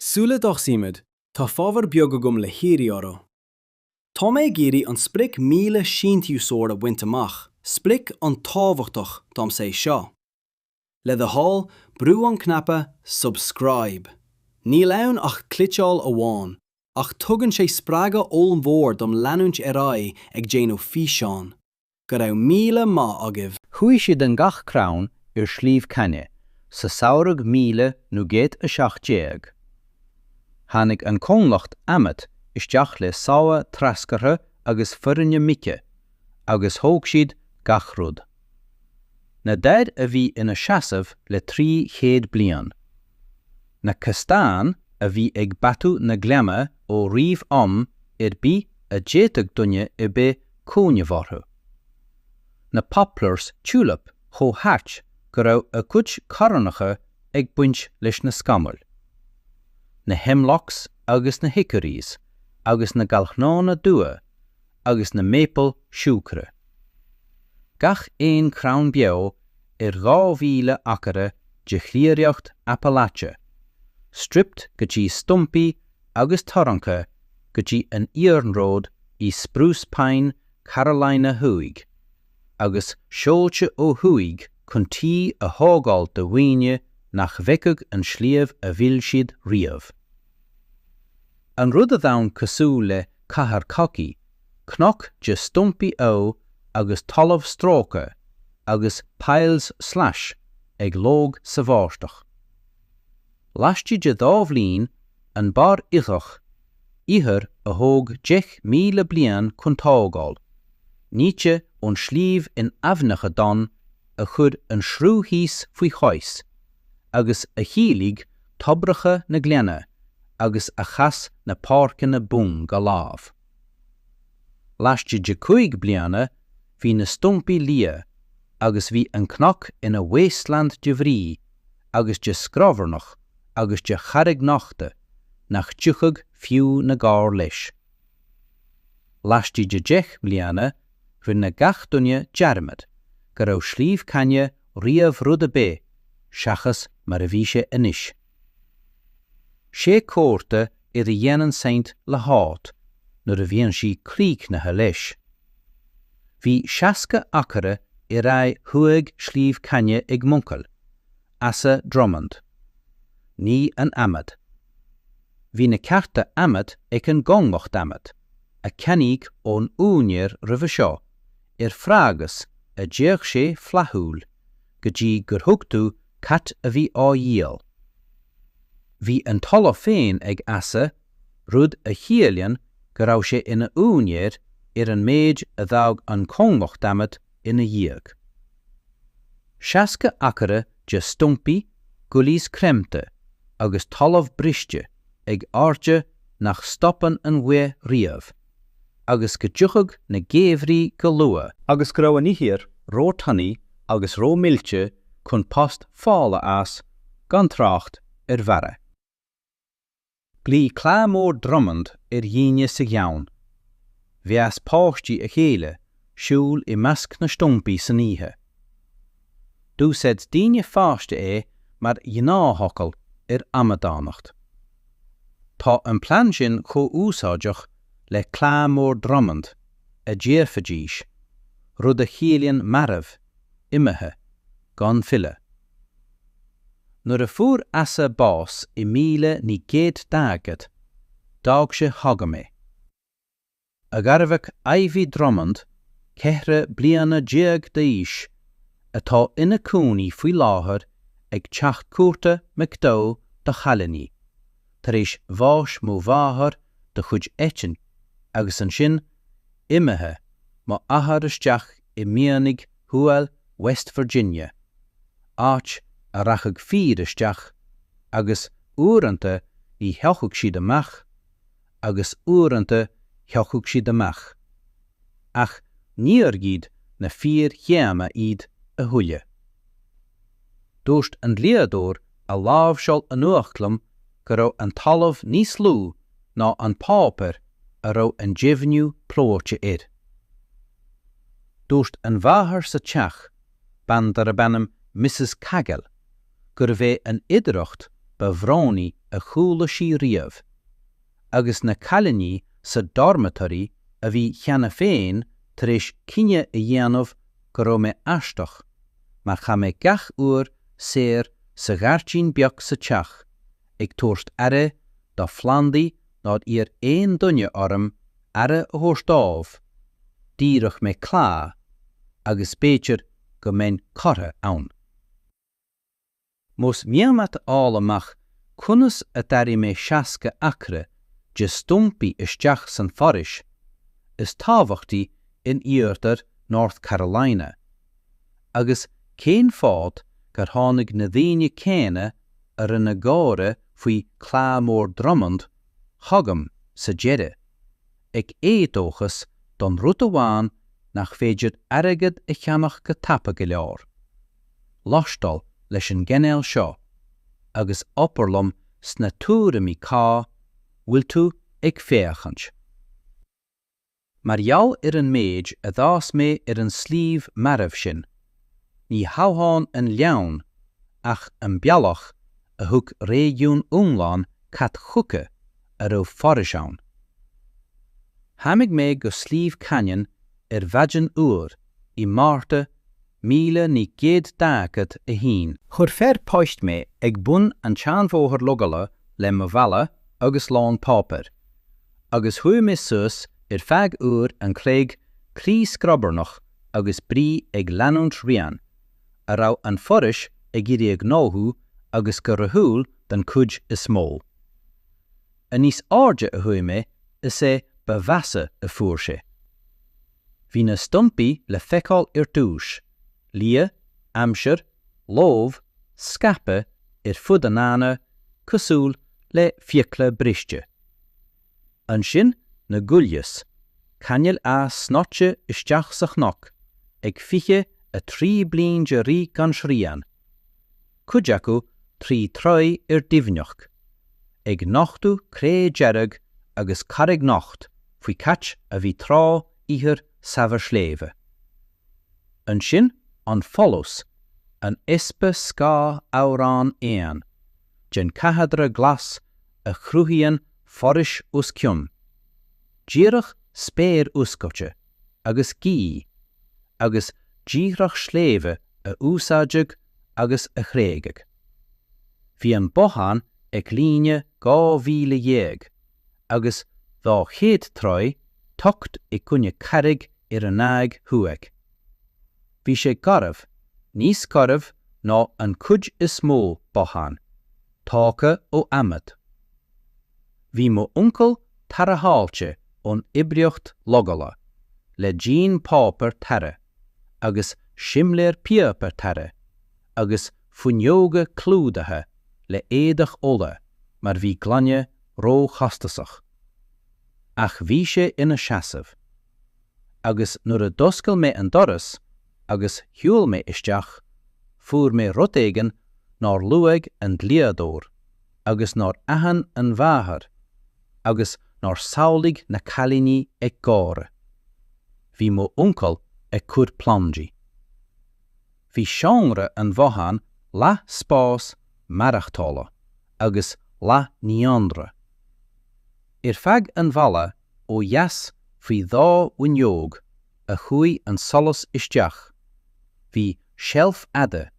Súla Dóchas tá fábhar beag agam le chéirí orthu. Tá mé géirí an spric míle síntiúsóir a bhaint amach, spric an tábhachtach dom sé seo. Le the hall, brú an knappa subscribe. Ní leann ach cliteáil amháin, ach tugann sé sppraga ól mhór dom leanúint aráid ag déanú físeán. Go raibh míle maith agah. Chuaigh siad an gach crann Sliabh Cain, sa saorag 1970. Tháinig an cónlacht amat isteach le sábha trascartha agus foirne mice, agus thóg siad Gearradh. Na dead a bhí ina seasamh le 300 bliain. Na castán a bhí ag batú na gleama ó riomh bí a déitag dunne I be cóneamharthu. Na poplars tulip chó háit go raibh a cuid caranacha ag buint leis na scamal. Na hemlocks agus na hickories, agus na galchnána dua, agus na maple siúcra. Gach éon crann beo 2000 acre de gcreidfeá Appalachia, stript go dtí stumpaí agus taranca go dtí an iarnród I Spruce Pine, Carolina Huig, agus seoilte ó Huig chun tí a fhágáil do mhaoine nach bhfeicigh an sliabh a bhfuil siad riamh. An rud a bhain cosú le chathair coci, cnoic de stumpaí ó agus talamh stróca agus piles slash ag lóg sa bháisteach. Laistigh de 2 bhliain an bar itheach, ihir a thóg 10,000 bliain chun tágáil, níte ón sliabh in amhnacha don a chud an shrú híos faoi chois, agus a chialigh tobracha na gleanna, agus a chas na páirceanna bún go lámh. Laistigh de 5 bliana hí na stumpaí lia, agus hí an cnoc ina wasteland de bhrí, agus de scrabharnach, agus de charreg nachta, nach dúchag fiú na gár leis. Laistigh de 10 bliana hí na gach dunne Gearradh, go raibh Sliabh Cain riamh rud a bé, seachas mar a bhí sé inis. Sé cóirte a dhéanann saint le háit, nuair a bhíonn si críochnatha leis. Bhí 60 acre I raibh thuaig Sliabh Cain ag muncail, Asa Drummond. Ní an amad. Bhí na cearta amad ag an gongacht amad, a ceannig ón únéir roimhe seo, frágas a déach sé flathúil, go dtí gur thugtú cat a bhí á dhéal. Bhí an talamh féin ag Asa, rud a chiallainn go raibh sé ina únéir an méid a d'fhág an cóngacht amad ina dhiaig. 60 acre de stumpaí, gulís cremta, agus talamh briste ag áirte nach stoppan an bhuaigh riamh, agus go dtiúchag na géimhrí go luath, agus go raibh níothar róthannaí agus rómilte chun post fála as gan trácht bhera. Glí Ivy Drummond dhíine sa gceann. Bhí as páistí a chéile, siúil I measc na stumpaí saníthe. Dúsad daoine fásta é mar dhéanáthacail amadánacht. Tá an plán sin chomh úsáideach le Ivy Drummond a ddéirfidís, rud a chiallainn marabh, imethe, gan fille. Nuair a fuair Asa bás I 1910, d'fhág sé thugam é. A garbhadh Ivy Drummond, cethre bliana 10 d'aois, atá ina cúnaí faoi láthair ag teacht cuarta McDo do Chalanaí, tar éis bháis mó bháthair de chuid eitin, agus an sin imethe má athair isteach I miannig Huail, West Virginia, áit a rachadh 4 isteach, agus uaireanta I theochadh siad amach, agus uaireanta theochadh siad amach, ach níor giad na 4 chéama iad a thuille. Dúirt an léadúir a lámhseáil an uachtalam go raibh an talamh níos lú ná an pápar a raibh an deimhniú plóirte iad. Dúirt an bháthair sa teach, ban dar a bannam Mrs. Cagill, gur bheith an oidhreacht ba bhránaí a chúla sí riamh, agus na cailíní sa dormitory a bhí cheana féin tar éis cinne a dhéanamh go raibh mé aisteach, mar cha mé gach uair séir sa ghartín beag sa teach, ag tuairt aire do Flandaí nád ar éon duine orm aire a thuairstábh, díreach mé clá, agus béitir go mbeidh cortha ann. Mós miamat amach cunas a darí mé seasca acre de stumpaí isteach san foraois, is tábhachtaí in Gearradh, North Carolina, agus cén fád gur tháinig na daoine céine ar na gáire faoi Ivy Drummond thugam sa Gearradh, ag Dóchas don rud amháin nach féidir airgid a cheannach go tapa go leor. Lostal leis an gceannail seo, agus oparlam sna túramí cá, bhfuil tú ag féachant. Mar jou ar an méid a dhás mé ar an Sliabh maribh sin, ní hábháin an leann ach an bealach a thug réigiún umláin cat chuca a raibh forais ann. Tháinig mé go Sliabh Cain ar bhaigean uair I Márta 1910 a hín. Chur fear poist mé ag bun an teanmhóthar logala le mo bhela agus lán pápar, agus thuaim mé suas ar feadh uair an chléig crí scrobbarnach agus brí ag leanúnt rian, a raibh an forais ag irí ag nóthú agus go rathúil den cuid is mó. A níos áirde a thuaim mé is é ba bheasa a fuair sé. Bhí na stumpaí le feiceáil ar dúis, lia, amsir, lómh, scape ar fud an ána, cosúil le fiacla briste. An sin na gúillas, cainneal a snotte isteach sa nach, ag fiche a 3 bliain de rí gan srían. Cuid acu 3 troi ar difneach, ag nachtú Gearradh agus carreg nacht faoi catch a bhí trá ihir safar Sliabh. An sin an folamh, an ispe scá árán éan, gen cahadra glas a chrúthaíonn forais os cion. Díreach spéir oscailte, agus gí, agus díreach Sliabh a úsáideag agus a chréigh. Bhí an bothan ag líne 2010, agus dá chéad troi tocht I cúne carreg ar an nág thuaig. Bhí sé garbh, níos garbh ná an cuid is mó bothan, tácha ó amat. Bhí mo uncle tar a háilte ón oidhreacht logala, le Jean pápar tara, agus simléir piapar tara, agus fuinneoga clúdathe le éadach ola, mar bhí glanne ró chastasach. Ach bhí sé ina seasamh. Agus nuair a doscail mé an doras, agus thiúil mé isteach, fuair mé rutéigen nár luaig an dliadóir, agus nár ahan an bháthair, agus nár samhlaigh na cailíní ag gáire. Bhí mo uncle ag cur plongi. Bhí seanra an bhathan la spás marachtála, agus la neandra. Ar feadh an bhalla ó dheas faoi dhá uinneog a chuaigh an solas isteach, bhí shelf ada,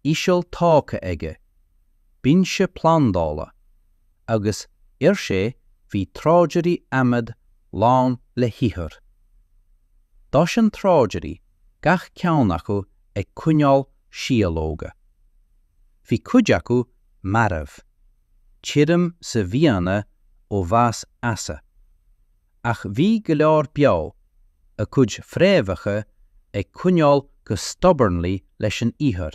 íseal tácha aige, binse plandála, agus ar sé bhí tráidirí amad lán le híthar. Dás an tráidirí gach ceann acu ag cúineáil síalóga. Bhí cuid acu maribh, tírim sa bhíana ó bhas Asa, ach bhí go leor beag a cuid fréamhacha ag cúineáil go stubbornly leis an íthar,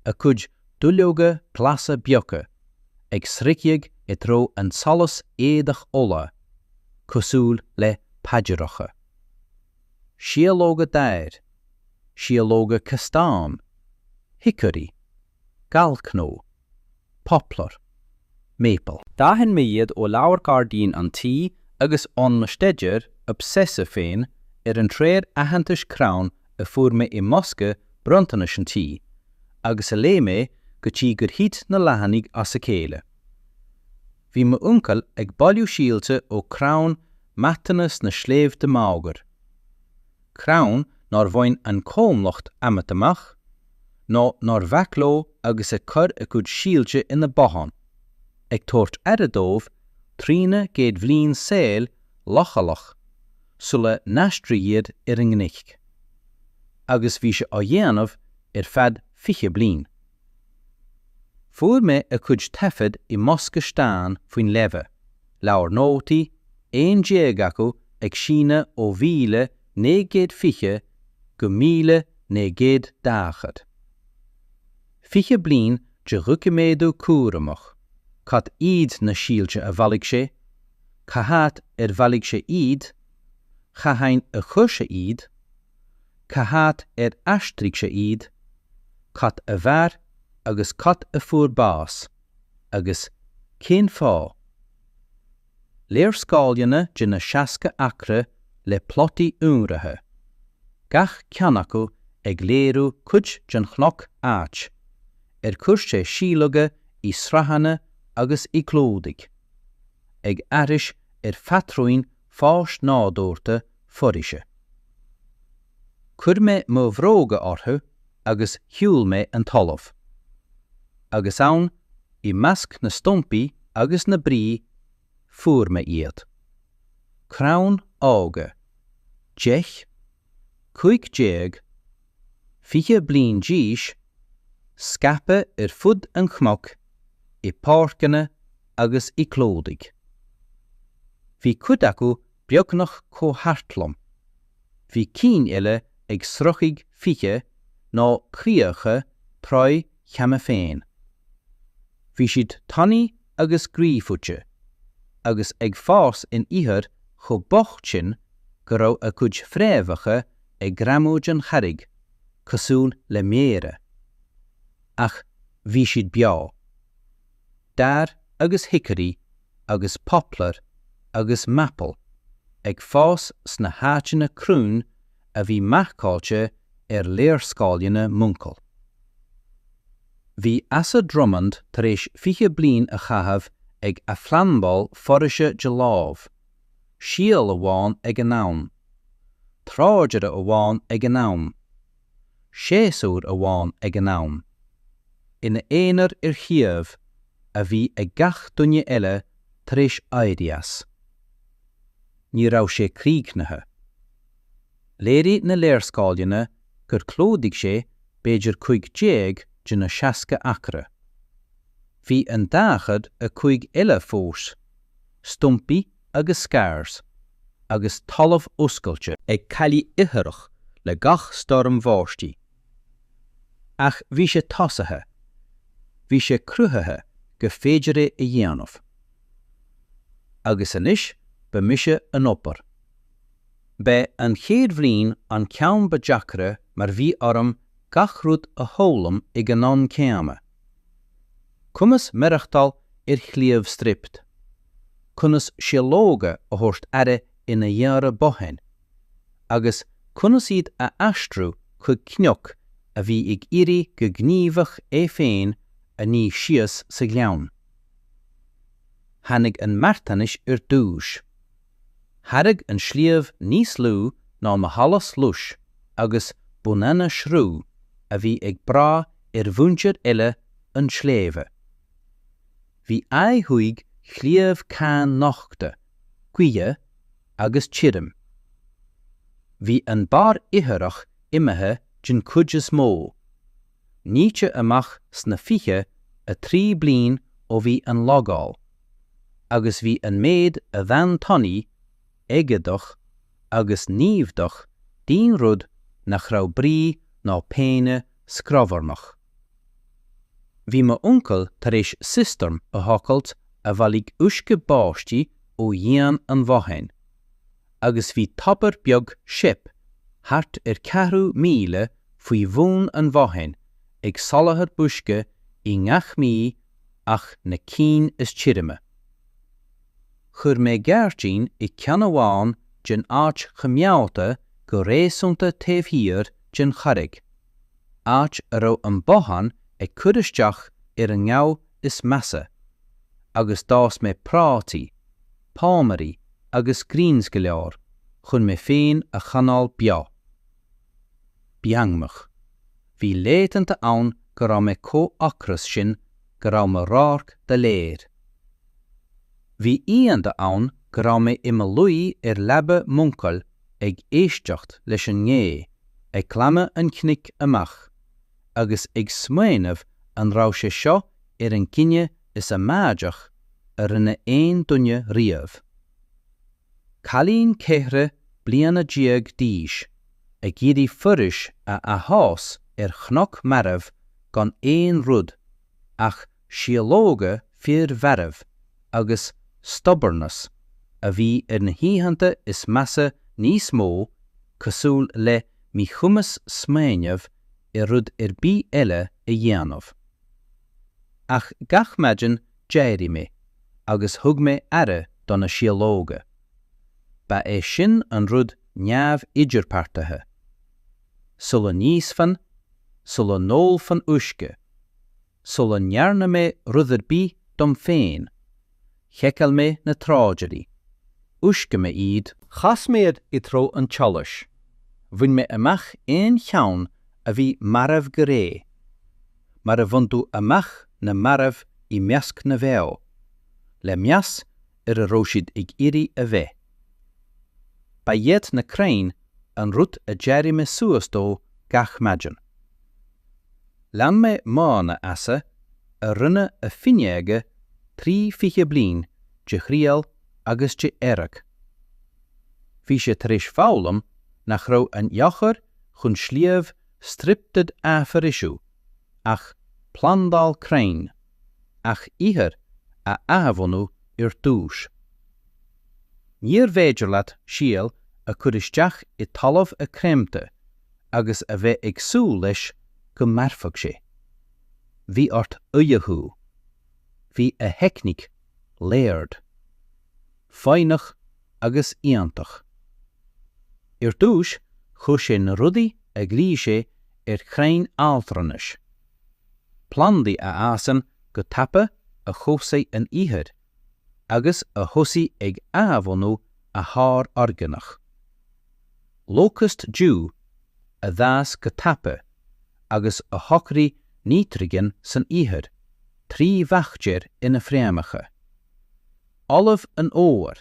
a cuid dúilleoga glasa beocha ag sricigh I tró an solas éadach ola, cosúil le paidireacha. Síalóga dair, síalóga castán, hickory, galcnó, poplar, maple. Dahan méiad ó leabhar gardín an tí agus an musteidir obsessa féin ar an tréir ahantais crann a fuair mé I Mosca brontanas an tí, agus a lé mé go tí gur hit na lehannig as a céile. Bhí mo uncle ag bailú síalte ó crann matanas na Sliabh de mágar. Crann nar bhain an comhlacht amat amach, nó nar bhecló agus a chur a cúd síalte ina bothan, ag tabhairt aradómh trína géad bhlín scéal lachalach, sula naistriad ar an gcnoic. Agus bhí sé á dhéanamh ar fad 5 bliain. Fuair mé a cúd tefid I mosca steán faoin leibhe, leabhar nótaí, 1 déag acu ag síne ó 1950 go 1910. 5 bliain de ruiciméadú cuaireamach, cad iad na síalte a bhallaigh sé, cathát ar bhallaigh sé iad, chahain a chur sé iad, cathát ar aistriigh sé iad, cat a bhar agus cat a fuair bás, agus cén fá. Léir scáileanna de na 60 acra le plotaí únrathe. Gach ceann acu ag léirú cuid den chnoic áit, ar chuir sé síluga I srahanna agus I chlódaigh, ag airis ar fatrúin fáist nádúirta foraoise. Cuir mé mo bhróga orthu agus hiúil mé an talamh. Agus ann I measc na stumpaí agus na brí fuair mé iad. Crann ága, 10, 15, 5 bliain díos, scape ar fud an chmoc I páirceanna agus I chlódaigh. Bhí cuid acu beagnach comhartlam. Bhí cín eile ag sruchaigh 5 ná créachta troi cheama féin. Bhí siad tannaí agus gcreidfeá, agus ag fás in ithear cho bocht sin go raibh a cuid fréamhacha ag gramúid an charreg, cosúil le méire. Ach bhí siad beá. Dar agus hickory agus poplar agus maple ag fás sna háiteanna crún a bhí meachcáilte ar léirscáileanna muncal. Bhí Asa Drummond tar éis 5 bliain a chathamh ag a phleanbáil foraoise de lámh, scéal amháin ag an am, tráideara amháin ag an am, séasúr amháin ag an am. Ina éonar ar chiamh a bhí ag gach duine eile tar éis oidhreacht. Ní raibh sé críochnathe. Léirí na léirscáileanna gur chlódaigh sé b'éidir 15 de na 60 acra. Bhí an dáchad a 5 eile fós, stumpaí agus scairs, agus talamh oscailte ag cailí ithearach le gach storm bháistí. Ach bhí sé tosathe, bhí sé cruthathe go féidir é I dhéanamh. Agus anois ba mise an opair. Be an chéad bhliain an ceann ba deacra mar bhí orm gach rud a hólam ag an non ceama. Cumas meireachtal ar chliamh stript. Cunas sialóga a thuairt aire ina dhearra bothain. Agus cunas iad a aistriú chuig cnoic a bhí ag irí go gníomhach é féin a ní sias sa gleann. Tháinig an martanis ar dúis. Tháirg an sliabh níos lú ná mo halas lúis agus bunana shrú a bhí ag brá ar bhúntear eile an sléimhe. Bhí aithhuaig Sliabh Cain nochta, cuia agus tírim. Bhí an bar ithearach imethe gin cuideas mó. Níte amach sna 5 a 3 bliain ó bhí an logáil, agus bhí an méid a bhean tannaí, éigeadach agus níomhdach dín rud nach raibh brí ná péine scrabharnach. Bhí mo uncle tar éis sistorm a thocailt a bhallaigh uisce báistí ó dhéan an bhathain, agus bhí tapar beag ship thart ar 4,000 faoi bhún an bhathain ag salahar buisce I ngach mí ach na cín is tíirime. Chur mé geartín I ceann amháin gin áit chomheáta go réasúnta taobhthír gin charreg. Áit a raibh an bothan ag cuidisteach ar an ngabh is measa, agus dás mé prátaí, pámarí agus gríns go leor, chun mé féin a chanál bia. Beangmach. Bhí léitanta ann go raibh mé có-acras sin go raibh me rárc de léir. Bhí íonda ann go raibh mé i mo luí leaba muncail ag éisteacht leis an ngé, ag claime an cnoic amach, agus ag smaoinmh an rá sé seo an cinne is a máideach a rinne éon duine riamh. Cailín céithre bliana diaag díis, ag iadí furis a hás chnoc maribh gan éon rud, ach sialóga fir veribh agus stubbornness a bhí na híhananta is massa níos mó cosúil le mí chumas smaoinmh rud bí eile a dhéanamh. Ach gach maidin déirí mé, agus thug mé aire don na sialóga. Ba é sin an rud neamh idirpartathe. Sulla níos fan, sulla nóil fan uisce, sulla nearna mé rudar bí dom féin, cheiceal mé na tráidirí, uisce mé iad, chas méad I tro an teolas, bhain mé amach éon cheann a bhí maribh go ré, mar a bhaintú amach na maribh I measc na bheo, le meas a róisiad ag irí a bheith. Ba dhéad na crann an rud a déirí me suas dó gach maidin. Lean mé mána asa a rinne a finnéige 3 bliain de chríal agus de éireach. Bhí sé tar éis folamh nach raibh an iachar chun Sliabh striptad áfarisú, ach plandál crann, ach ihir a ahbhanú dúis. Níor féidir leat scéal a chur isteach I talamh a créimte, agus a bheith ag súil leis go marfach sé. Bhí ort uideachú, bhí a heicnic léird, fáinach agus íontach. Dúis chus sé na rudaí a glí sé crann altranis. Plandaí a asan go tappa a chosaí an ihir, agus a thosaí ag ahbhanú a thar organach. Locust dew a dhas go tappa, agus a hochraí nitrogen san ihir, 3 bhachtéir ina phréamacha. Olibh an óir,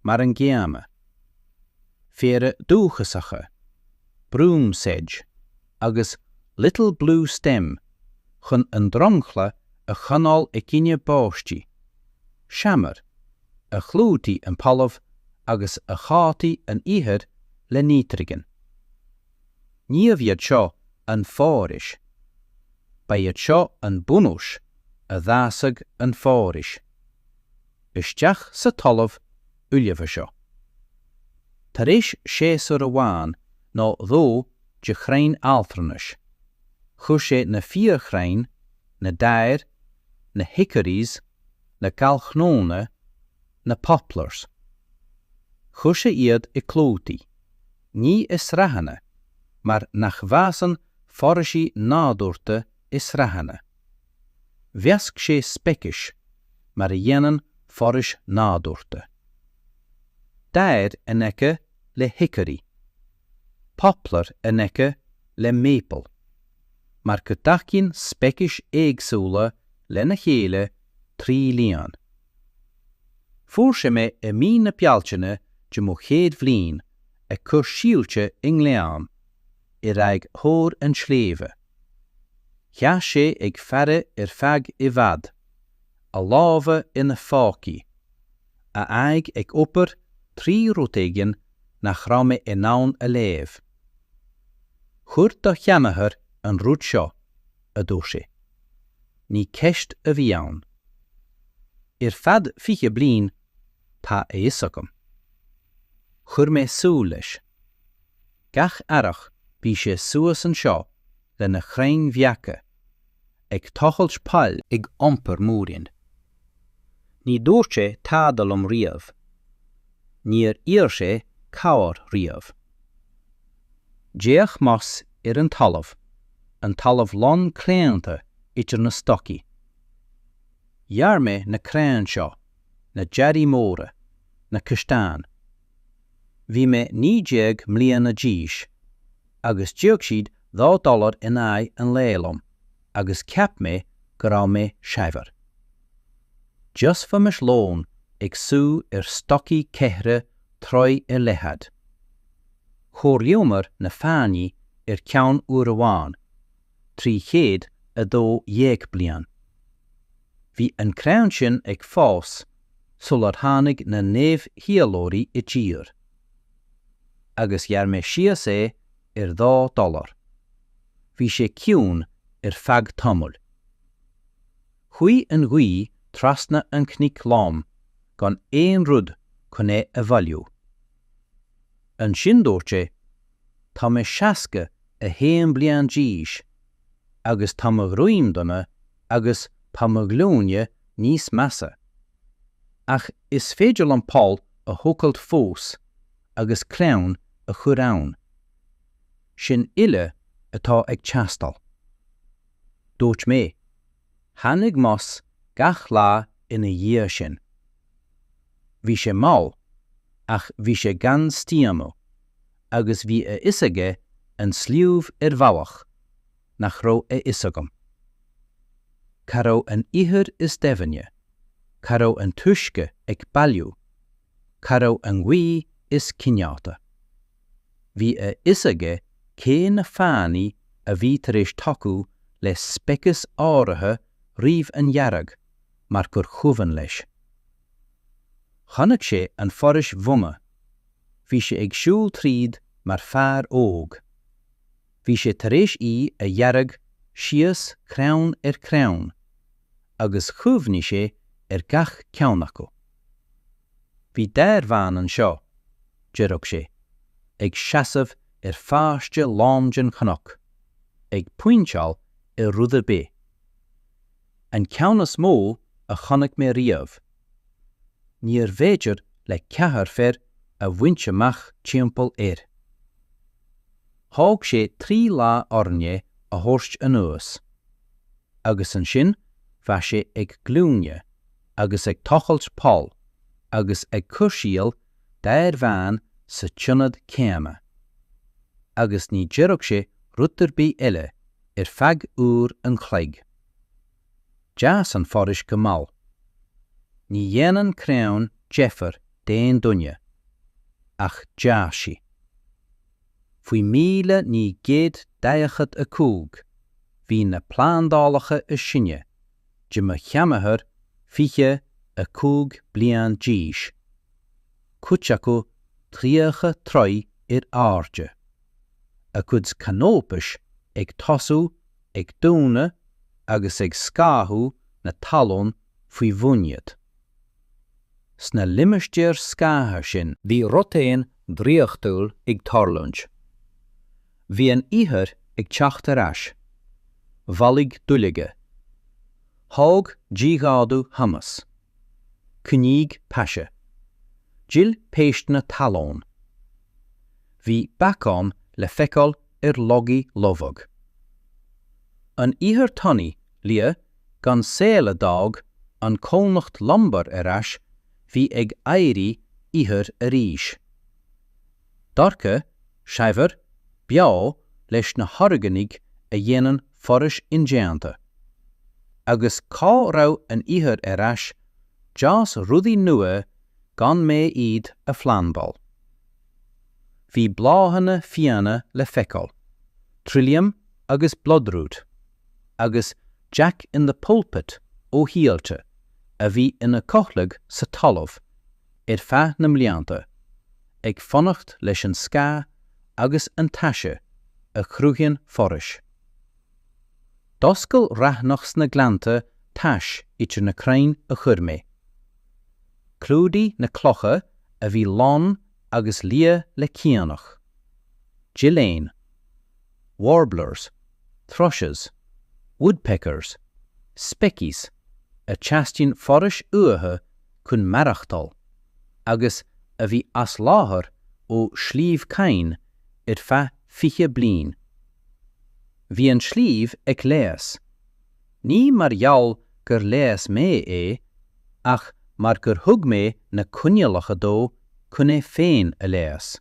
mar an gceama. Féire dúchasacha, broom sedge, agus little blue stem, chun an dromchla a chanál I cinne báistí. Seamar, a chlútaí an polamh agus a chátaí an ihir le nitrogen. Níomh seo an fáris, ba iad seo an bunúis a dhasag an fáris. Isteach sa talamh uileamh seo. Tar éis séasar amháin ná dhó de chrann altranis. Chus sé na 4 chrann, na dair, na hickories, na galchnóna, na poplars. Chus sé iad I clótaí, ní is rahanna, mar nach bhasan foraisí nádúirta is rahanna. Bheasc sé specis, mar a dhéanann forais nádúirta. Dair in aice le hickory, poplar in aice le maple, mar go dtacinn specis éagsúla le na chéile 3 líon. Fuair sé mé I mí na pealtaine de mo chéad bhliain a chur síolte in Gleann, I raibh thór an sléomha. Cheas sé ag fearre feag I bhfad, a lábha ina fácií, a aig ag opair 3 rótéigean nach raibh mé I nán a léamh. Chuir do cheannathar an rud seo, a dó sé. Ní ceist a bhí ann. Fad 5 bliain, tá a isacam. Chur mé súil leis. Gach arach bhí sé suas an seo le na chrainn bheacha, ag tochailt pall ag iompar múrainn. Ní dúirt sé tádalm riamh. Níor íor sé cabhar riamh. Déach mas an talamh lán cléanta idir na stoci. Dhearr na crann seo, na dearí móra, na cistán. Bhí mé 90 mbliana díos, agus diog siad $2 in aghaidh an léilm, agus ceap mé go raibh mé seibhar. Just fa mis lón ag sú stocaí cethre troi lehad. Chóir na fánaí ceann uair amháin, 300 a 2 bliain. Bhí an crann sin ag fás, sular tháinig na néamh-hialóirí I ddír. Agus dhear mé síos $2. Bhí sé ciún feag tomul. Chuí an ghuí trasna an cnoic lám, gan éon rud chun a bhailiú. An sin dúirt tá mé 60 a 1 bliain díos, agus tá mo roim donna agus tá mo glúine níos measa. Ach is féidir an Paul a thucailt fós, agus crann a chur ann. Sin ile atá ag teastal. Dúirt mé, tháinig mos gach lá ina dhíth sin. Bhí sé máll, ach bhí sé gan stíamú, agus bhí isige an sliabh bhabhach, nach raibh isagam. Ca raibh an ithear is deimhne, ca raibh an tuisce ag bailiú, ca raibh an ghuí is cineáta. Bhí isige cé na fánaí a bhí tar éis tocú le specas áirithe riamh an Gearradh, mar gur chuimhin leis. Chonaic sé an forais bhuama, bhí sé ag siúil tríd mar fearr óg. Bhí sé tar éis a Gearradh síos crann crann, agus chuimhní sé gach ceann acu. Bhí deir bhean an seo, deirg sé, ag seasamh fáiste lámdin chnoic, ag puinteáil rud bé. An ceannas mó a chonaic mé riamh. Níor féidir le cethar fear a bhaint amach timpeall Thóg sé 3 lá orne a thuairt anuas. Agus an sin, bheit sé ag glúine, agus ag tochailt Paul, agus ag cúisial deir bhean sa tionad céime. Agus ní deirg sé rutar bí eile feag úr an chloig. Deas an forais go máll. Ní dhéanann crann Jeffar déan dunne, ach deas sí. Faoi 1912 hí na plándálacha sinne, de mo cheamathar 15 bliain díos. Cuit acu tríocha troi áirde. A cuid canópais ag tosú, ag dúna, agus ag scáthú na talún faoi bhuinead. Sna limistéir scátha sin bhí rotéin dríochtúil ag tarlunch. Bhí an ithear ag teacht ais, bhalig dulige. Thóg díghádú hamas. Cnoic peise. Gill péistena talón. Bhí bacán le feiceáil logaí lobhag. An ithear tanaí lia gan scéal dag an cónacht lambar ais bhí ag éirí ithear ríis. Darcha, seibhar, beá leis na harganig a dhéanann forais indianta. Agus cá raibh an ithear ais, deas rudaí nua gan mé iad a phleanbal. Bhí bláhanna fianna le feiceáil, trillium agus blodrút, agus Jack in the Pulpit ó hialte a bhí ina cochlag sa talamh feadh na mblianta, ag fannacht leis an scá agus an taise a chrúghain forais. Doscail rathnachs na gleannta tais idir na crann a chur mé. Clúdaí na clocha a bhí lán agus lia le cíanach. Gilleann, warblers, thrushes, woodpeckers, speckies, a teastín forais uathe chun marachtal, agus a bhí as láthair ó Sliabh Cain feadh 20 bliain. Bhí an sliabh ag léas, ní mar gheall gur léas mé ach mar gur thug mé na cúinealacha dó chun é féin a léas.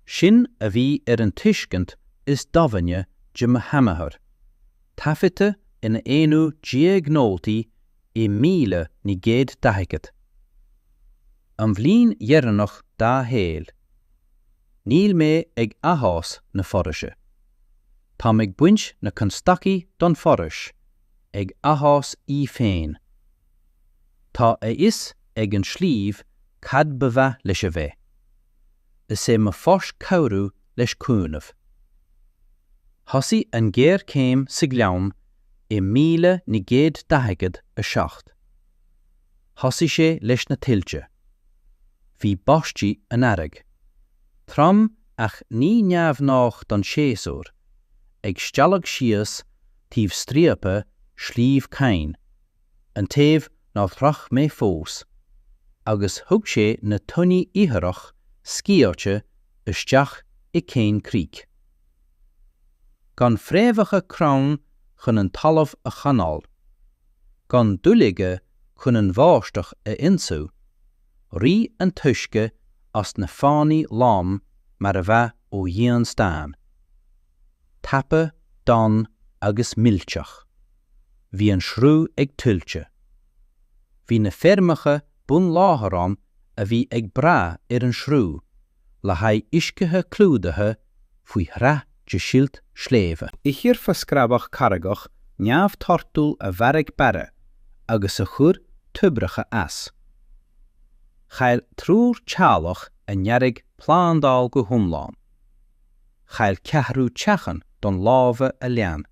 Sin a bhí ar an tuiscint is dohanne de mo hamathar. Taifite ina éanú diagnótaí I 1910. An bhliain dhearannach dá héal. Níl mé ag athás na foraise. Tá ag buint na constacaí don forais, ag athás í féin. Tá is ag an Sliabh cad ba bheith leis a bheith. Is sé mo fós cabhrú leis cúnamh. Thosaí an Gearradh céim sa gleann I 1917. Thosaí sé leis na tiltte. Bhí báistí an airg. Trom ach ní neamhnách don séasúr, ag steallag síos tíobh stríopa Sliabh Cain, an taobh ná thrach mé fós, agus thug sé na tunaí ithearach scéalte isteach I cén críoc. Gan fréamhacha crann chun an talamh a chanál, gan dúlaige chun an bháisteach a insú, rí an tuisce as na fánaí lám mar a bheith ó dhéan stáin. Tapa, don agus milteach. Bhí an shrú ag tuilte. Bhí na fermacha bun látharán a bhí ag bra ar an shrú, le haid iscithe clúdathe faoi threath de silt sléimhe. I hiorfa scrabach caragach neamh tortúil a bharag bare, agus a chur tubracha as. Chail trúr tealach a nearrig plándál go thumláin. Chail ceathrú teachan don lábha a lean.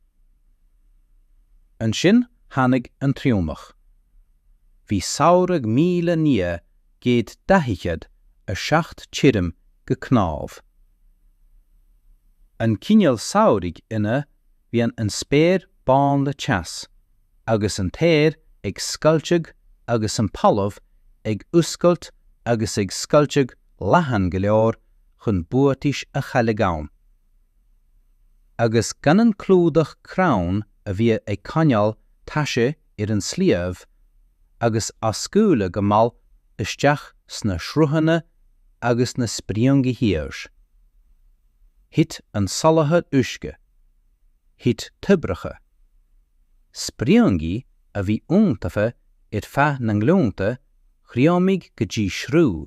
An sin tháinig an triúmach. Bhí saorag 1910 a 7 tírim go cnámh. An cineal saorig ina bhíon an spéir bán le teas, agus an téir ag scailteag agus an polamh ag oscailte agus ag scailteag leathan go leor chun buatais a chailligán. Agus gan an clúdach crann a bhí ag caneal taise ar an Sliabh, agus ascúla go mal isteach sna sruthanna agus na spríongaí hiars. Thit an solathe uisce, thit tubracha. Spríongaí a bhí úntafa ar feadh na nglúnta chríomig go dtí shrú,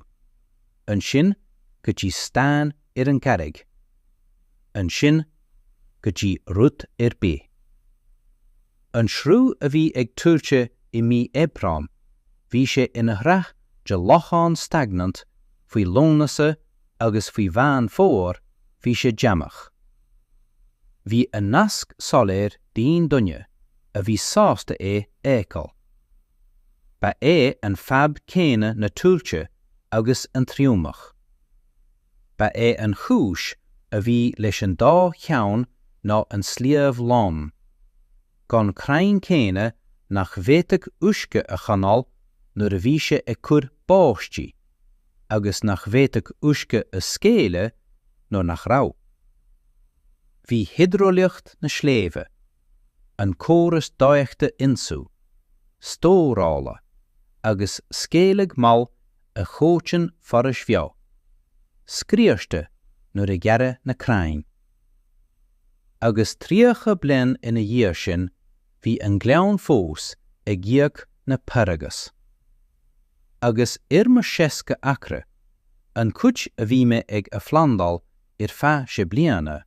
an sin go dtí stáin ar an carreg, an sin go dtí rút ar bé. An shrú a bhí ag tuailte I mí ebrán, bhí sé ina threath de lochan stagnant faoi lónasa agus faoi bhean fór bhí sé deamach. Bhí a nasc soléir daon dunne a bhí sásta écail. Ba an fab céine na tuailte agus an triúmach. Ba an chúis a bhí leis an dá cheann ná an Sliabh lám. Gan crann céine nach bhéiteach uisce a chanál nuair a bhí sé ag cur báistí, agus nach bhéiteach uisce a scéile nó nach rá. Bhí hidroliocht na sléimhe, an córas dáiachta insú, stórála, agus scéalaigh mal a chóitin forais bheo, scríosta nuair a ghearradh na crann. Agus tríocha bliain ina dhiar sin, bhí an gleann fós ag ghiach na paragas. Agus mar seasca acra, an cuit a bhí me ag a flandal ar feadh sé bliana,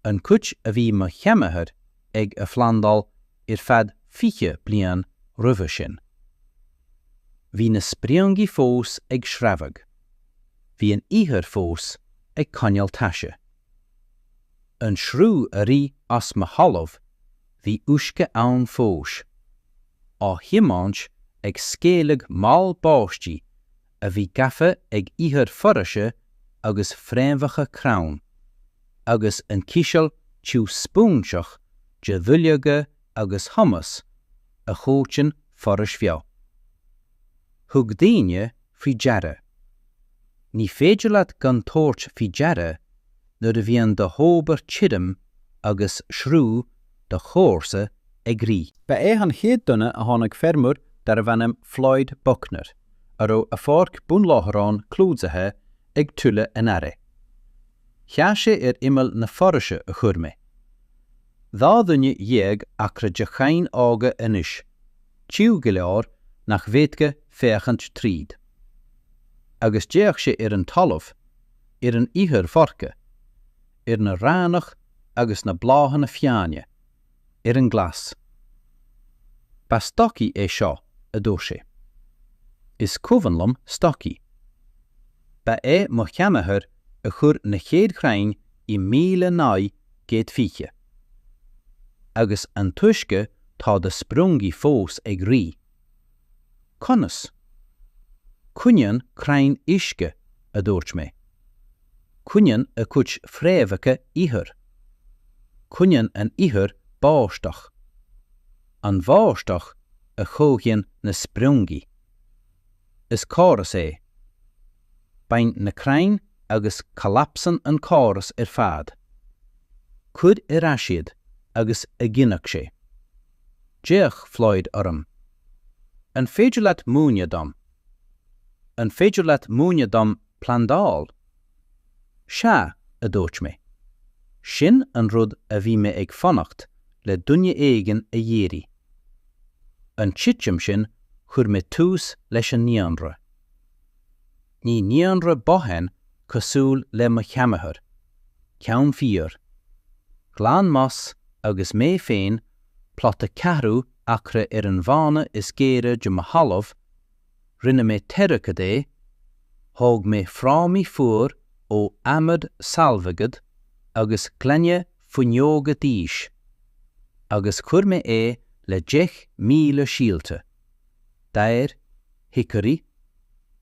an cuit a bhí mo cheamathar ag a flandal ar feadh 5 blian roimhe sin. Bhí na spríongaí fós ag sreabhadh, bhí an íthar fós ag caneal taise. An shrú a rí as mo halamh, bhí uisce ann fós, á thiomáint ag scéalaigh mal báistí a bhí gafa ag íthar foraise agus fréamhacha crann, agus an císeal tiú spúnseach de bhuileoga agus thomas a chóitin forais bheo. Thug daoine faoi Gearradh. Ní féidir leat gan tóirt faoi Gearradh nuair a bhíonn de hóbar tírim agus shrú de chóirsa ag rí. Ba an chéad duine a tháinig fermúr dar a bhainm Floyd Buckner, aró a fórc búnláthárán clúdsathe ag tuile in aire. Cheas sé imil na foraise a chur mé. Dhá duine dhéag acra de chain ága inis, tíú go leor nach bhéadge féchant tríd. Agus déach sé an talamh, an ihir forca, na ránach agus na bláhan na fiáine, an glas. Ba stoci é seo a dó sé. Is cuvanlam stoci. Ba mo cheamahar a chur na chéad chrainn I 1900 agus an tuisce tá de sprungi fós ag rí. Conas. Cúineann crainn isce a dúirt mé. Cúineann a cuid fréamhacha ihir. Cúineann an ihir báisteach. An bháisteach a chóghainn na sprungi. Is cáras é. Bain na crainn agus collapsan an cáras fad. Cud asiad agus a gginach sé. Déach Floyd orm. An féidir leat múine dom. An féidir leat múine dom plandáil. Se a dúirt mé. Sin an rud a bhí mé ag fannacht le duine éigen a dhéirí. An tittim sin chur mé tús leis an níonra. Ní níonra bohen cosúil le mo cheamahar. Ceann fíor. Gleann mas agus mé féin plotta ceathrú acra an bhána is Gearradh de mo halamh, rinne mé teirice dé, thóg mé frámaí fuair ó amad salvagad agus glenne fuinneoga díis, agus chur mé le 10,000 síalte, dair, hickory,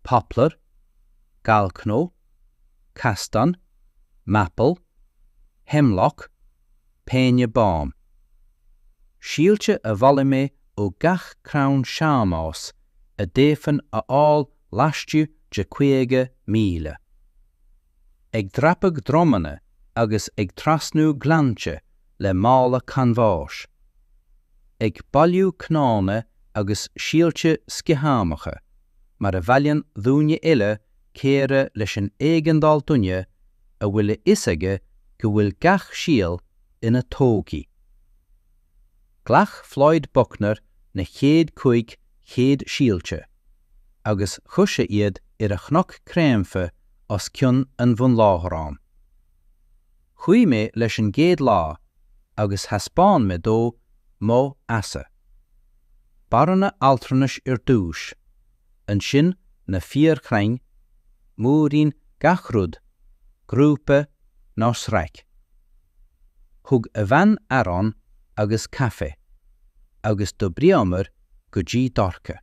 poplar, galcno, castan, maple, hemlock, péine bám. Síalte a bhaile mé ó gach crann seamás a défan a áil lastiú de 50,000. Ag drapag dromane agus ag trasnú glanse le mála canváis. Ag bailú cnána agus síalte scihámacha, mar a bhailinn dhúine ile céire leis an éigendál duine a bhfuil isaige go bhfuil gach síal ina tógi. Glach Floyd Buckner na 150 síalte, agus chuise iad a chnoic créachta os cionn an bhunláthárán. Chuí mé leis an géad lá, agus haspáin mé dó mó Asa. Baranna altranis dúis, an sin na 4 chrainn, múrín gachrúd, grúpa ná sreic. Thug a bhean arán agus cafe, agus do briamar go dtí dorcha.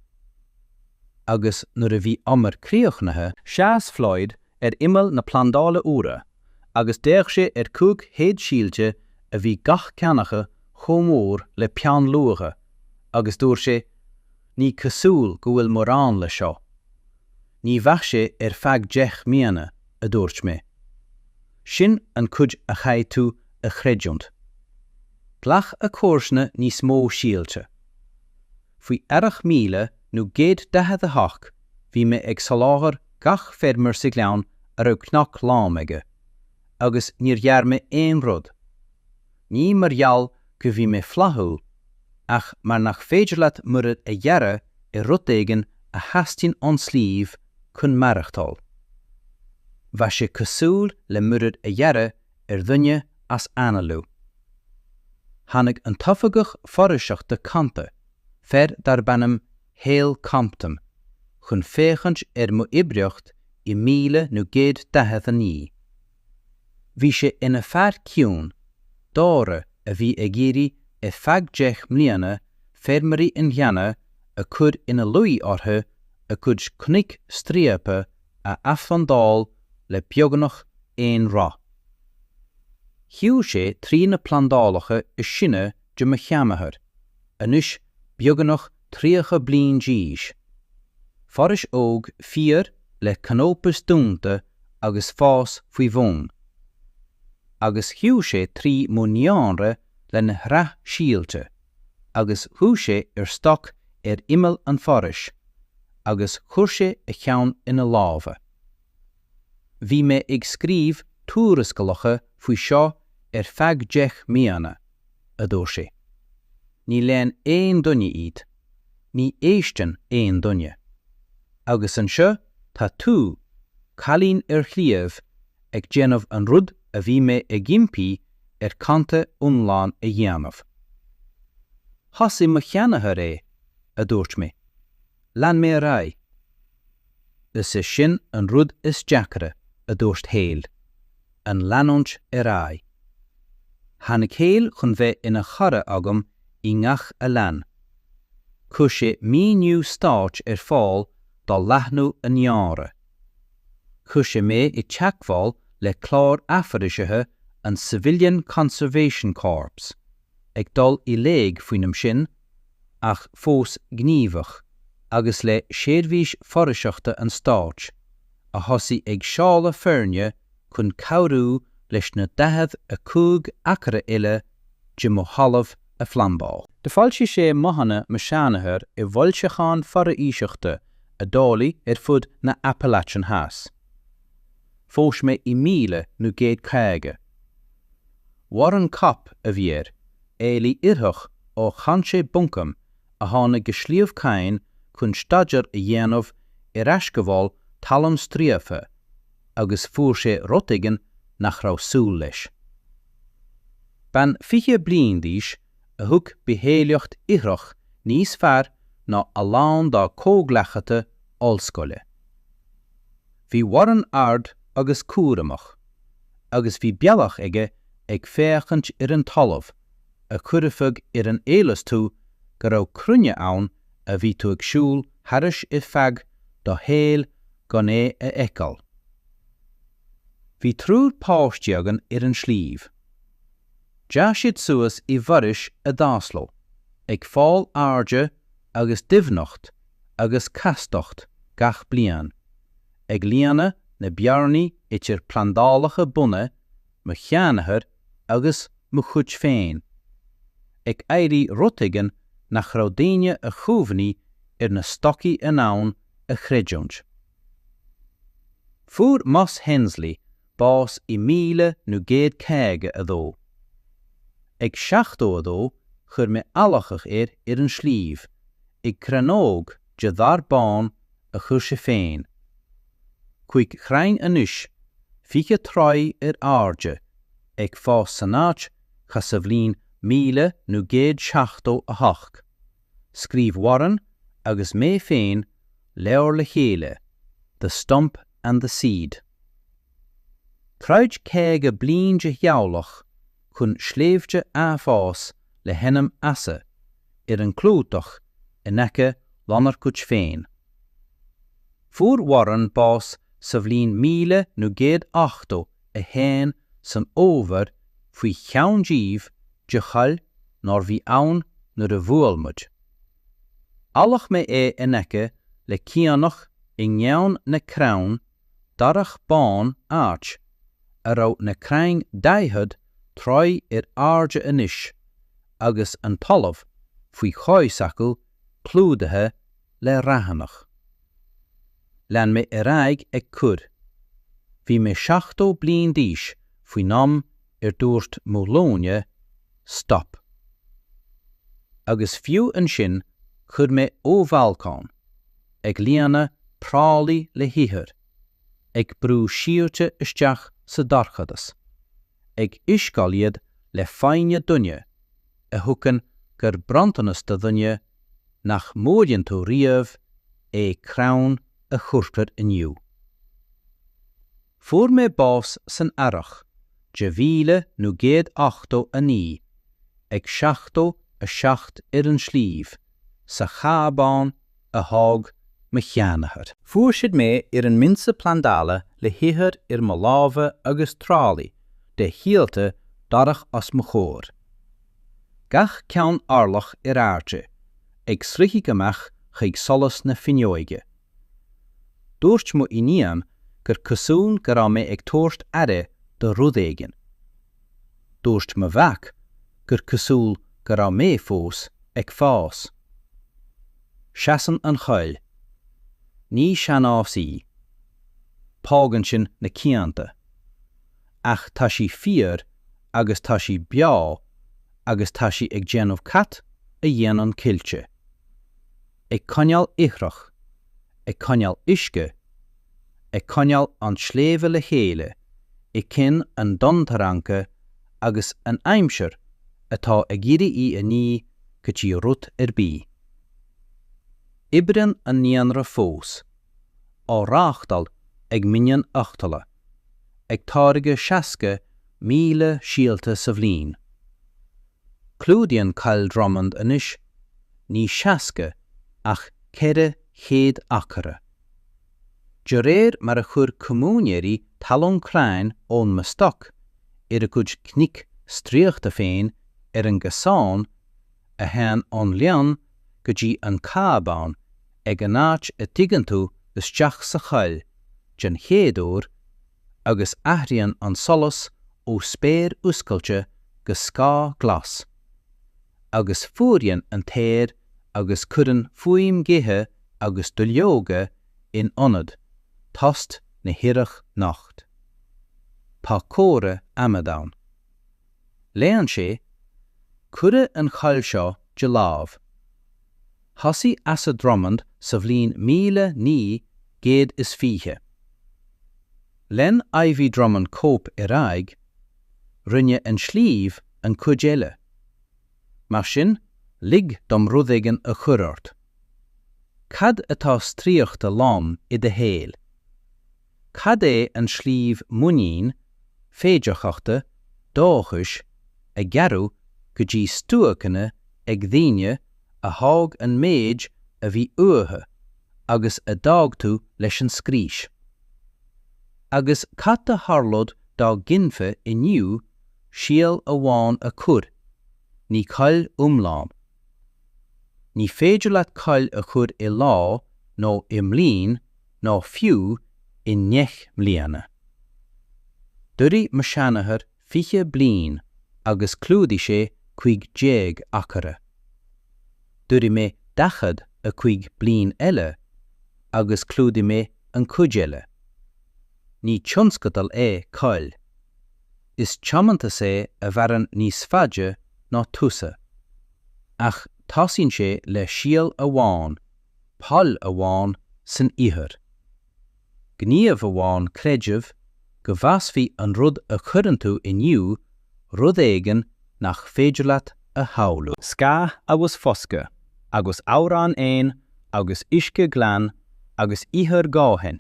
Agus nuair a bhí amar críochnathe, seas Floyd imil na plandála úra, agus déach sé 50 síalte a bhí gach ceannacha chomór le peann luacha, agus dúir sé, ní cosúil go bhfuil mórán le seo. Ní bheadh sé feadh 10,000 a dúirt mé. Sin an cuid a chaid tú a chreidiúnt. Glach a córsna níos mó síalte. Faoi 4,000 nó 118 bhí mé ag soláthar gach fermar sa gleann ar cnoc lámaige, agus níor dhear mé éon rud. Ní margheall go bhí mé flathúil, ach mar nach féidir leat murid a dhearra rud éigen a hastín an slíomh chun marachtáil. Bha sé cosúil le murid a dhearra dhuine as analú. Hannig an tofagach foraoiseachta canta, fer dar bannam héal camptam, chun féchant mo oidhreacht I 1919. Bhí sé ina fear ciún, dára a bhí ag géirí feadh 10,000 fermarí in gheanna a chud ina luí orthu a chud cnoic stríopa a afandál le beagnach éon rá. Hiú sé trí na plandálacha sinne de mo cheamahar, anis beagnach 3 bliain díis. Forais óg 4 le canópas dúnta agus fás faoi bhón. Agus hiú sé 3 múneánra le na hraith síalte, agus thuaise stoc imel an forais, agus chuirse a cheann ina lábha. Bhí me ag scríb túrascalacha faoi seo feag 10 míana, a dúir sé. Ní lean éon duine iad, ní éistin éon duine. Agus an seo tá tú, chalín Sliabh, ag déanamh an rud a bhí me ag gimpí canta unláin a dhéanamh. Thosaigh mo cheannaithe ré, a dúirt mé. Lean mé raibh. Is sin an rud is deacra, a dúirt héal, an leanúint raibh. Tháinig héal chun bheith ina chara agam I ngach a lean. Cúis sé míniu stáit fáil dá leathnú an neára. Cúis sé mé I teagháil le clár afaraisithe an Civilian Conservation Corps, ag dul I léig faoinm sin, ach fós gníomhach, agus le séirmhís foraisiachta an stáit, a thosaigh ag seála fearne chun cabhrú leis na 15 acra ile de mo halamh a flambáil. De fáilte sé mohanna me seanachar bhfuilseachán foraoiseachta a dálaí fud na Appalachian Haas. Fós me I 1950. War an cap a bhíar, éalaí iarthach ó chansé buncam a tháinig Sliabh Cain chun staidir a dhéanamh ascabháil talam stríofa, agus fuair sé rotigan nach raibh súil leis. Ben 20 bliain díos a thug behéiliocht iarthach níos fearr ná a lán dá cógleachata ollscoile. Bhí waran ard agus cuaramach, agus bhí bealach aige ag féachant an talamh, a cuirfeag an éiles tú go raibh crunne ann a bhí tú ag siúil thairis feag do héal gan é a eiceáil. Bhí trúr páistieagan an Sliabh. Deas siad suas I bharis a dásló, ag fáil airde agus dibhnacht agus castocht gach blian, ag líana na bearnaí itir plandálacha bunne, mo cheannathar agus mo chuid féin, ag éirí rotigan nach raibh daoine a chúmhaní na stocaí in ann a chreideont. Fuair Moss Hensley bás I 1950 a dó. Ag 60 a dó chur me allachach an Sliabh, ag cranóg de dharbán a chur sé féin. Chuig chrainn anis, fiche trai airde, ag fás sanáit chas sa bhlín 1968. Scríb waran agus mé féin leor le chéile, The Stump and the Seed. Traid céige bliain de heabhlach chun sléimhte fás le henam Asa an clúdach in aice lanar cuid féin. Fuair waran bás sa bhlín 1908 a héin san óbhar faoi cheanndíomh de chall nar bhí ann nuair a bhuailmuid. Allach mé in aice le ciannach I ngeann na crann darach bán áit, a raibh na crann daithid trai airde anis, agus an talamh faoi cháisacail clúdathe le rathannach. Lean mé raibh ag cur. Bhí mé 60 bliain díos faoi nam dúirt Mólóine, stop. Agus fiú an sin chur mé ó bhálcán, ag líana prálaí le híthir, ag brú siúrte isteach sa darchadas, ag iscáiliad le fáinne dunne, a thucann gur brantanas da dunne nach módíonn tú riamh crann a chuirtar inniu. Fuair mé bás san airach, de 1908 a ní, ag 60 a 7 an Sliabh, sa chabán a hág me cheannathar. Fuair siad mé an minsa plandála le hithir mo lábha agus trálaí, de hialte darach as mo chóir. Gach ceann arlach airde, ag srichi amach chuig solas na finneoige. Dúirt mo iníam gur cosún go raibh mé ag tabhairt aire do rudéigean. Dúirt mo bhaic gur cosúil go raibh mé fós ag fás. Seasan an chail. Ní sean áfsaí. Págan sin na cianta. Ach tá sí fiar agus tá sí beá agus tá sí ag déanamh cat a dhéanaan cilte. Ag coineal oidhreacht, ag coineal uisce, ag coineal an sléibhe le chéile, I cin an dontaranca agus an aimseir atá ag gcreidh a ní go dtí rut bí. Ibreann an níonra fós, á ráchtal ag minion achtala, ag táirge 60,000 síalta sa bhliain. Clúdaíonn Ivy Drummond anois, ní 60 ach 400 acre. De réir mar a chur comúnéirí talón crann ón mastach ar a gcuid cnoic stríochta féin ar an gcasán a théan ón lean go dtí an cábán ag an áit a tuigeann tú isteach sa chail den chéadúr agus aithríonn an solas ó spéir oscailte go scá glas. Agus fuairíonn an téir agus cuireann fuaim githe agus duilleoga in ionad, tost na hiireach nacht. Pá córa amadán. Léann sé, cuire an chail seo de lámh. Thosaigh Asa Drummond sa bhliain 1920. Len Ivy Drummond cóp I raibh, rinne an Sliabh an cuid eile. Mar sin, lig dom rudéigean a churart. Cad atá stríochta lán I de héal. Cad é an Sliabh muín, féideachachta, Dóchas, a Gearradh go dtí stúacanna ag dhaoine a thág an méid a bhí uathe agus a dág tú leis an scríos. Agus cad a tharlód dá ginfe inniu scéal a bháin a chur, ní cail umlám. Ní féidir leat cail a chur I lá nó I mbliain nó fiú I 9 mbliana. Durí mar seanachar 20 bliain agus clúdaigh sé 15 acre. Durí mé dachad a 5 bliain eile agus clúdaigh mé an cuid eile. Ní tionscatal é cail. Is teamanta sé a bhearan níos faide ná tusa. Ach tosaíonn sé le scéal a bháin, pall a bháin san iarthar. Gníomh a bháin creideamh go bhfeasfaí an rud a chuireann tú inniu rud éigean nach féidir leat a shamhlú. Scá agus fosca, agus árán éin, agus uisce gleann, agus iarthar gáhain,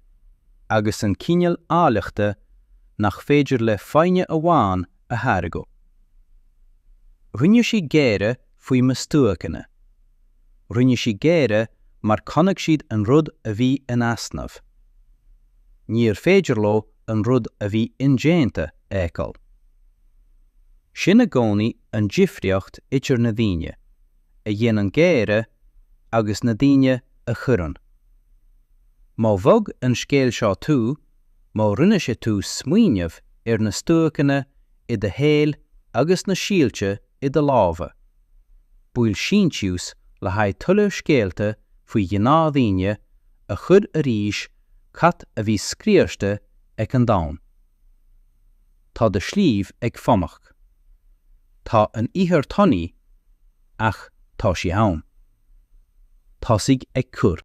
agus an cineal áilleachta nach féidir le fáinne a bháin a thargó. Rinne sí gáire faoi mastúacanna. Rinne sí gáire mar connaigh siad an rud a bhí in asnamh. Níor féidir leo an rud a bhí ingéanta écail. Sin a gcónaí an difriocht idir na daoine, a dhéanaan gáire agus na daoine a chuireann. Má bhog an scéal seo tú, má rinne sé tú smaoineamh ar na stúacanna I de héal agus na síalte I de lámha. Bhfuil sinntiús le haghaidh tuilleadh scéalta faoi ghená daoine a chur a ríis cat a bhí scríosta ag an domhan. Tá de Sliabh ag famach. Tá an iarthar tanaí ach tá sí ann. Tosaigh ag cur.